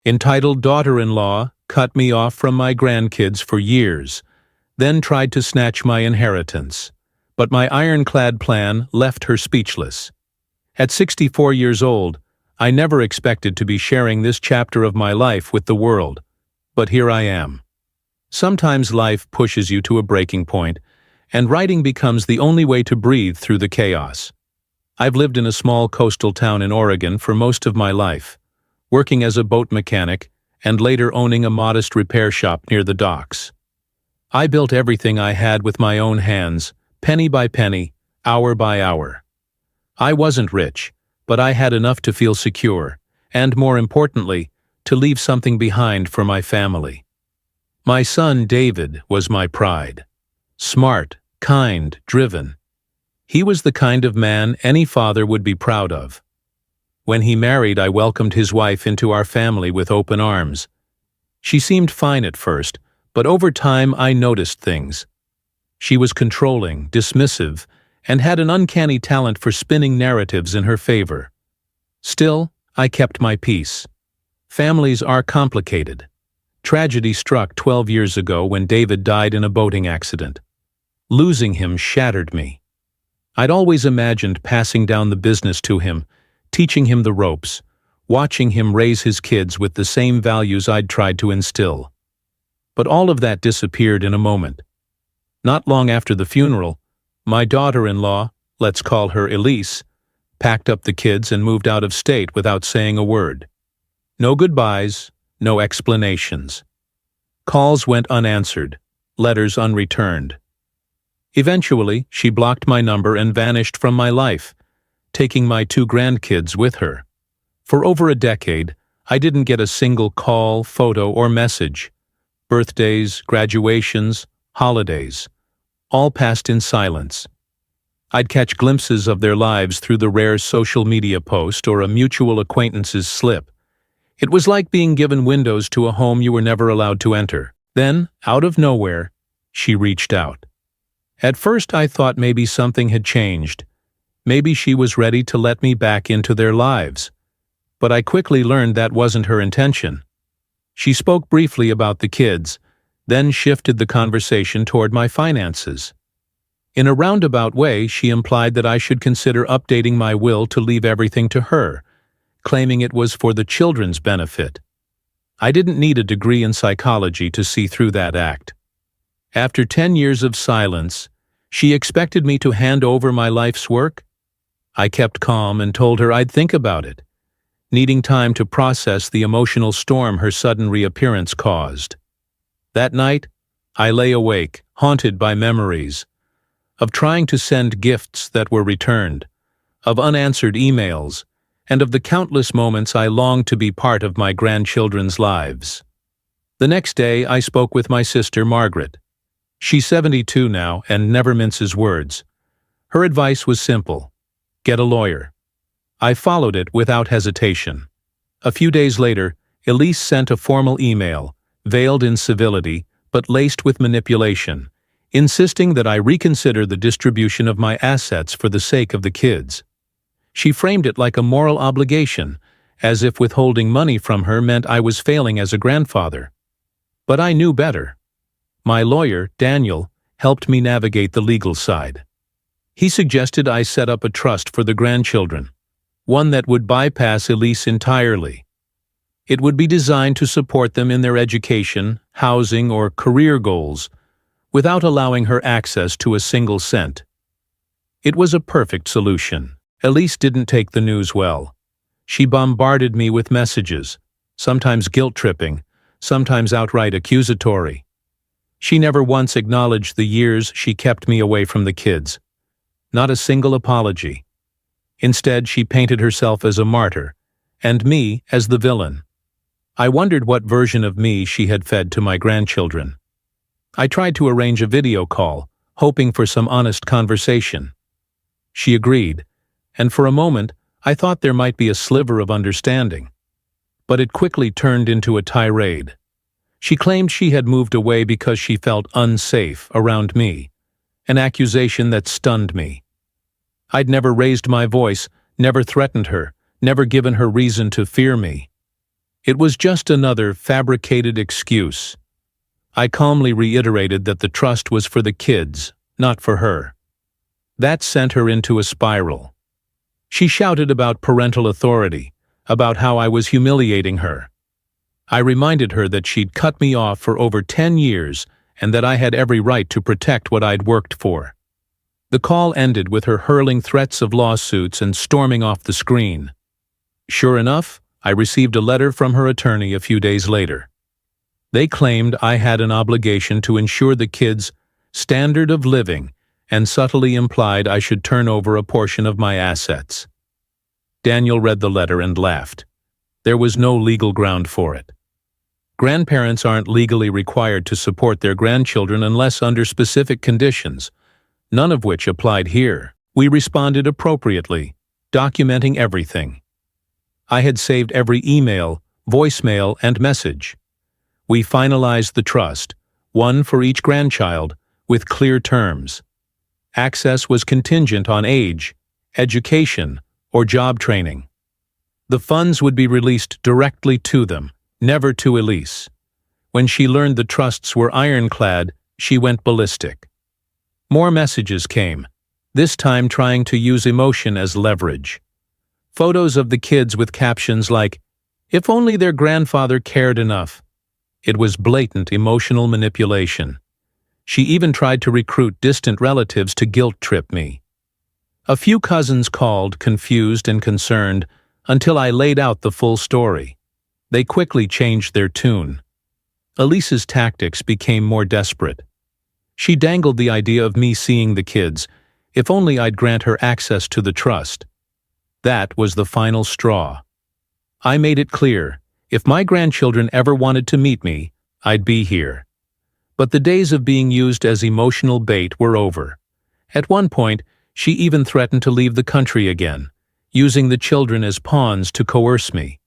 Entitled daughter-in-law cut me off from my grandkids for years, then tried to snatch my inheritance. But my ironclad plan left her speechless. At 64 years old, I never expected to be sharing this chapter of my life with the world, but here I am. Sometimes life pushes you to a breaking point, and writing becomes the only way to breathe through the chaos. I've lived in a small coastal town in Oregon for most of my life, working as a boat mechanic and later owning a modest repair shop near the docks. I built everything I had with my own hands, penny by penny, hour by hour. I wasn't rich, but I had enough to feel secure, and more importantly, to leave something behind for my family. My son David was my pride. Smart, kind, driven. He was the kind of man any father would be proud of. When he married, I welcomed his wife into our family with open arms. She seemed fine at first, but over time I noticed things. She was controlling, dismissive, and had an uncanny talent for spinning narratives in her favor. Still, I kept my peace. Families are complicated. Tragedy struck 12 years ago when David died in a boating accident. Losing him shattered me. I'd always imagined passing down the business to him, teaching him the ropes, watching him raise his kids with the same values I'd tried to instill. But all of that disappeared in a moment. Not long after the funeral, my daughter-in-law, let's call her Elise, packed up the kids and moved out of state without saying a word. No goodbyes, no explanations. Calls went unanswered, letters unreturned. Eventually, she blocked my number and vanished from my life, taking my 2 grandkids with her. For over a decade, I didn't get a single call, photo, or message. Birthdays, graduations, holidays, all passed in silence. I'd catch glimpses of their lives through the rare social media post or a mutual acquaintance's slip. It was like being given windows to a home you were never allowed to enter. Then, out of nowhere, she reached out. At first I thought maybe something had changed. Maybe she was ready to let me back into their lives. But I quickly learned that wasn't her intention. She spoke briefly about the kids, then shifted the conversation toward my finances. In a roundabout way, she implied that I should consider updating my will to leave everything to her, claiming it was for the children's benefit. I didn't need a degree in psychology to see through that act. After 10 years of silence, she expected me to hand over my life's work? I kept calm and told her I'd think about it, needing time to process the emotional storm her sudden reappearance caused. That night, I lay awake, haunted by memories, of trying to send gifts that were returned, of unanswered emails, and of the countless moments I longed to be part of my grandchildren's lives. The next day, I spoke with my sister Margaret. She's 72 now and never minces words. Her advice was simple: get a lawyer. I followed it without hesitation. A few days later, Elise sent a formal email, veiled in civility but laced with manipulation, insisting that I reconsider the distribution of my assets for the sake of the kids. She framed it like a moral obligation, as if withholding money from her meant I was failing as a grandfather. But I knew better. My lawyer, Daniel, helped me navigate the legal side. He suggested I set up a trust for the grandchildren, one that would bypass Elise entirely. It would be designed to support them in their education, housing, or career goals, without allowing her access to a single cent. It was a perfect solution. Elise didn't take the news well. She bombarded me with messages, sometimes guilt-tripping, sometimes outright accusatory. She never once acknowledged the years she kept me away from the kids. Not a single apology. Instead, she painted herself as a martyr, and me as the villain. I wondered what version of me she had fed to my grandchildren. I tried to arrange a video call, hoping for some honest conversation. She agreed, and for a moment, I thought there might be a sliver of understanding. But it quickly turned into a tirade. She claimed she had moved away because she felt unsafe around me, an accusation that stunned me. I'd never raised my voice, never threatened her, never given her reason to fear me. It was just another fabricated excuse. I calmly reiterated that the trust was for the kids, not for her. That sent her into a spiral. She shouted about parental authority, about how I was humiliating her. I reminded her that she'd cut me off for over 10 years and that I had every right to protect what I'd worked for. The call ended with her hurling threats of lawsuits and storming off the screen. Sure enough, I received a letter from her attorney a few days later. They claimed I had an obligation to ensure the kids' standard of living and subtly implied I should turn over a portion of my assets. Daniel read the letter and laughed. There was no legal ground for it. Grandparents aren't legally required to support their grandchildren unless under specific conditions, none of which applied here. We responded appropriately, documenting everything. I had saved every email, voicemail, and message. We finalized the trust, one for each grandchild, with clear terms. Access was contingent on age, education, or job training. The funds would be released directly to them, never to Elise. When she learned the trusts were ironclad, she went ballistic. More messages came, this time trying to use emotion as leverage. Photos of the kids with captions like, "If only their grandfather cared enough." It was blatant emotional manipulation. She even tried to recruit distant relatives to guilt-trip me. A few cousins called, confused and concerned, until I laid out the full story. They quickly changed their tune. Elise's tactics became more desperate. She dangled the idea of me seeing the kids, if only I'd grant her access to the trust. That was the final straw. I made it clear, if my grandchildren ever wanted to meet me, I'd be here. But the days of being used as emotional bait were over. At one point, she even threatened to leave the country again, using the children as pawns to coerce me.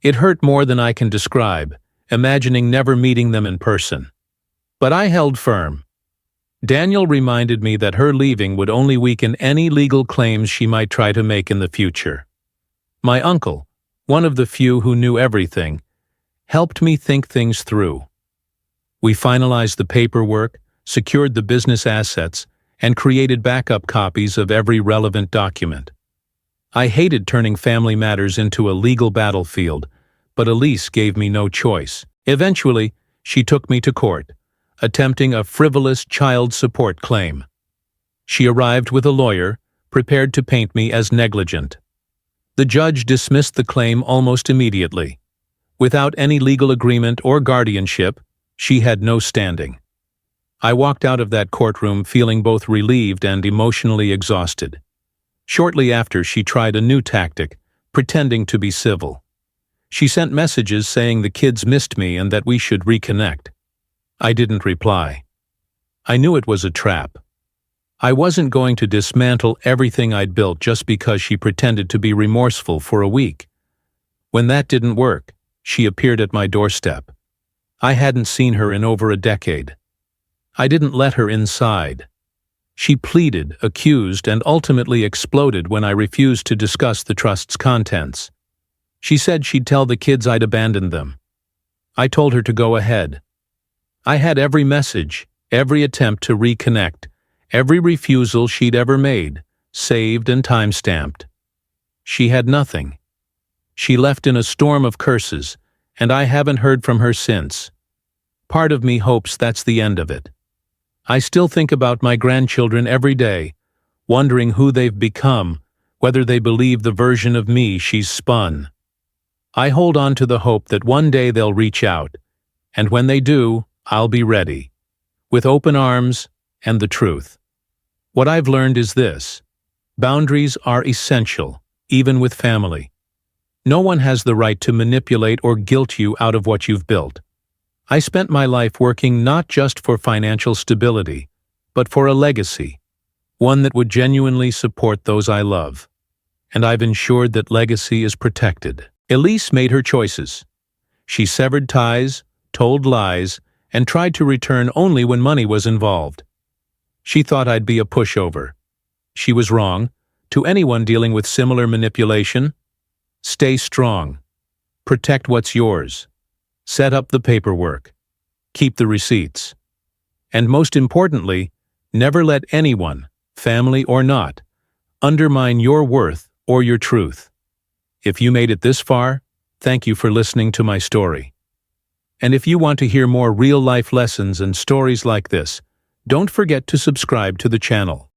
It hurt more than I can describe, imagining never meeting them in person. But I held firm. Daniel reminded me that her leaving would only weaken any legal claims she might try to make in the future. My uncle, one of the few who knew everything, helped me think things through. We finalized the paperwork, secured the business assets, and created backup copies of every relevant document. I hated turning family matters into a legal battlefield, but Elise gave me no choice. Eventually, she took me to court, attempting a frivolous child support claim. She arrived with a lawyer, prepared to paint me as negligent. The judge dismissed the claim almost immediately. Without any legal agreement or guardianship, she had no standing. I walked out of that courtroom feeling both relieved and emotionally exhausted. Shortly after, she tried a new tactic, pretending to be civil. She sent messages saying the kids missed me and that we should reconnect. I didn't reply. I knew it was a trap. I wasn't going to dismantle everything I'd built just because she pretended to be remorseful for a week. When that didn't work, she appeared at my doorstep. I hadn't seen her in over a decade. I didn't let her inside. She pleaded, accused, and ultimately exploded when I refused to discuss the trust's contents. She said she'd tell the kids I'd abandoned them. I told her to go ahead. I had every message, every attempt to reconnect, every refusal she'd ever made, saved and time-stamped. She had nothing. She left in a storm of curses, and I haven't heard from her since. Part of me hopes that's the end of it. I still think about my grandchildren every day, wondering who they've become, whether they believe the version of me she's spun. I hold on to the hope that one day they'll reach out, and when they do, I'll be ready, with open arms and the truth. What I've learned is this: boundaries are essential, even with family. No one has the right to manipulate or guilt you out of what you've built. I spent my life working not just for financial stability, but for a legacy, one that would genuinely support those I love. And I've ensured that legacy is protected. Elise made her choices. She severed ties, told lies, and tried to return only when money was involved. She thought I'd be a pushover. She was wrong. To anyone dealing with similar manipulation, stay strong. Protect what's yours. Set up the paperwork. Keep the receipts. And most importantly, never let anyone, family or not, undermine your worth or your truth. If you made it this far, thank you for listening to my story. And if you want to hear more real-life lessons and stories like this, don't forget to subscribe to the channel.